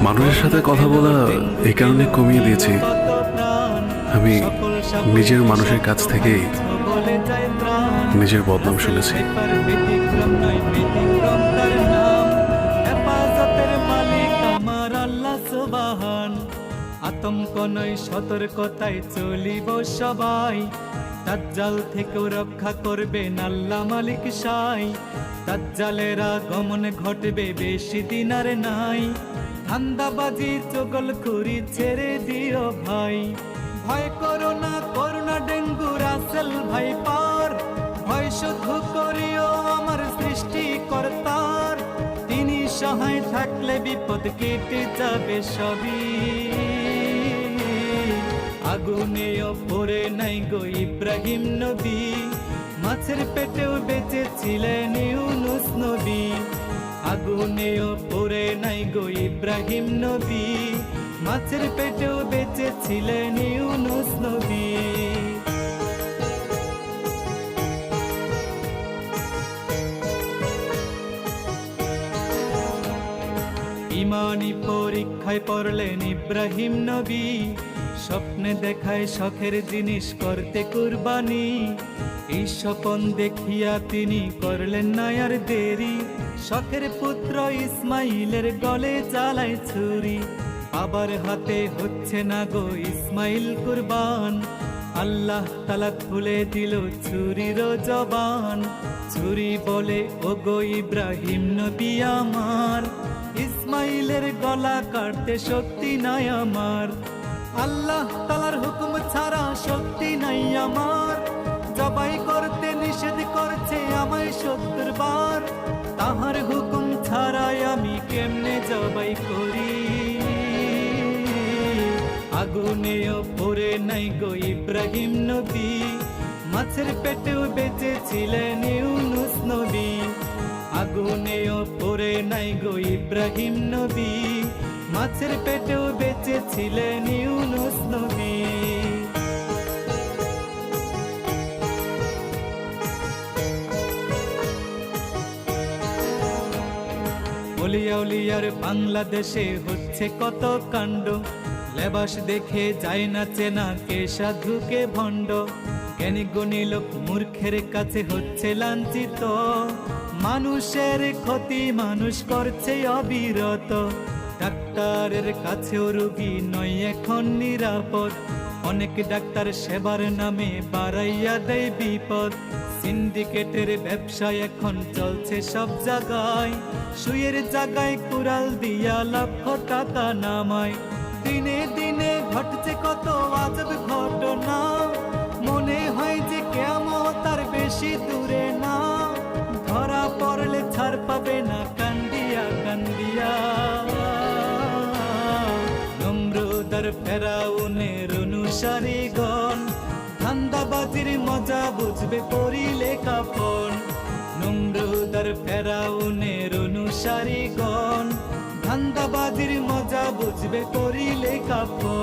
মানুষের সাথে কথা বলা এই কারণে কমিয়ে দিয়েছি, আমি নিজের মানুষের কাছ থেকেই নিজের বদনাম শুনেছি। আতঙ্ক নয়, সতর্কতায় চলিব সবাই। দাজ্জাল থেকেও রক্ষা করবেন আল্লাহ মালিক সাই। দাজ্জালের আগমন ঘটবে বেশি দিন আর নাই। ধান্দাবাজি চগলখুরি ছেড়ে দিও ভাই। ভয় করো না, করোনা ডেঙ্গু রাসেল ভাই পার। ভয় শুধু করিও আমার সৃষ্টিকর্তার। তিনি সহায় থাকলে বিপদ কেটে যাবে সবই। আগুনেও পড়ে নাই গো ইব্রাহিম নবী, মাছের পেটেও বেঁচে ছিলেন ইউনুস নবী। আগুনেও পড়ে নাই গো ইব্রাহিম নবী, মাছের পেটেও বেঁচে ছিলেন ইউনুস নবী। ইমানি পরীক্ষায় পড়লেন ইব্রাহিম নবী। স্বপ্নে দেখায় শখের জিনিস করতে কুরবানি। এই স্বপন দেখিয়া তিনি করলেন না আর দেরি। শখের পুত্র ইসমাইলের গলে চালায় ছুরি। বাবার হাতে হচ্ছে না গো ইসমাইল কুরবান। আল্লাহ তাআলা খুলে দিল ছুরির জবান। ছুরি বলে ও গো ইব্রাহিম নবী আমার, ইসমাইলের গলা কাটতে শক্তি নাই আমার। আল্লাহ তাআলার হুকুম ছাড়া শক্তি নাই আমার। জবাই করতে নিষেধ করছে আমায় ৭০ বার। তাহার হুকুম ছাড়াই আমি কেমনে জবাই করি। আগুনেও পড়ে নাই গো ইব্রাহিম নবী, মাছের পেটেও বেঁচে ছিলেন ইউনুস নবী। আগুনেও পড়ে নাই গো ইব্রাহিম নবী, মাছের পেটেও বেঁচে ছিলেন ইউনুস নবী। অলিয়া উলিয়ার বাংলাদেশে হচ্ছে কত কাণ্ড। লেবাস দেখে যায় না চেনা কে সাধু কে ভণ্ড। জ্ঞানী গুণী লোক মূর্খের কাছে হচ্ছে লাঞ্ছিত। মানুষের ক্ষতি মানুষ করছে অবিরত। ডাক্তারের কাছেও রোগী নয় এখন নিরাপদ। অনেক ডাক্তার সেবার নামে বাড়াইয়া দেয় বিপদ। সিন্ডিকেটের ব্যবসা এখন চলছে সব জায়গায়। সুয়ের জায়গায় কুড়াল দিয়া লক্ষ টাকা নামায়। দিনে দিনে ঘটছে কত আজব ঘটনা। মনে হয় যে কিয়ামত তার বেশি দূরে না। ধরা পড়লে ছাড় পাবে না কান্দিয়া কান্দিয়া। নমরুদার ফেরাউনের অনুসারীগণ, ধান্দাবাজির মজা বুঝবে পরিলে কাফন। নমরুদার ফেরাউনের অনুসারীগণ, ধান্দাবাজির মজা বুঝবে পরিলে কাফন।